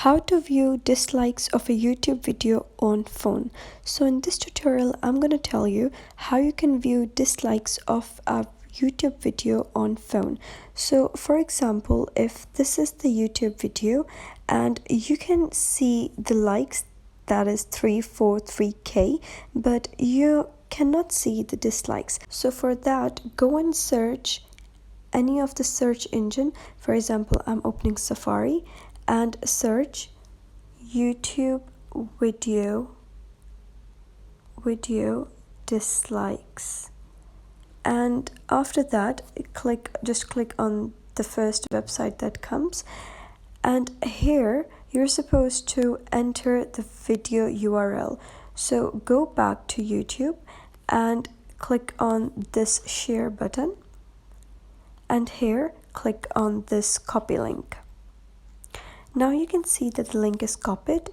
How to view dislikes of a YouTube video on phone. So in this tutorial, I'm going to tell you how you can view dislikes of a YouTube video on phone. So for example, if this is the YouTube video and you can see the likes, that is 343k, but you cannot see the dislikes. So for that, go and search any of the search engine. For example, I'm opening Safari and search YouTube video dislikes, and after that just click on the first website that comes, and here you're supposed to enter the video URL. So go back to YouTube and click on this share button, and here click on this copy link. Now you can see that the link is copied,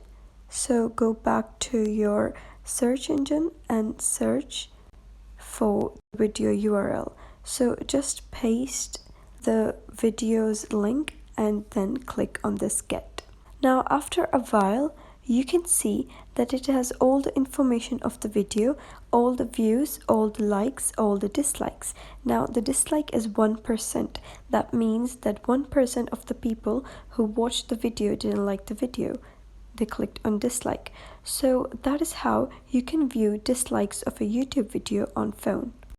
so go back to your search engine and search for video URL. So just paste the video's link and then click on this get. Now after a while, you can see that it has all the information of the video, all the views, all the likes, all the dislikes. Now the dislike is 1%. That means that 1% of the people who watched the video didn't like the video. They clicked on dislike. So that is how you can view dislikes of a YouTube video on phone.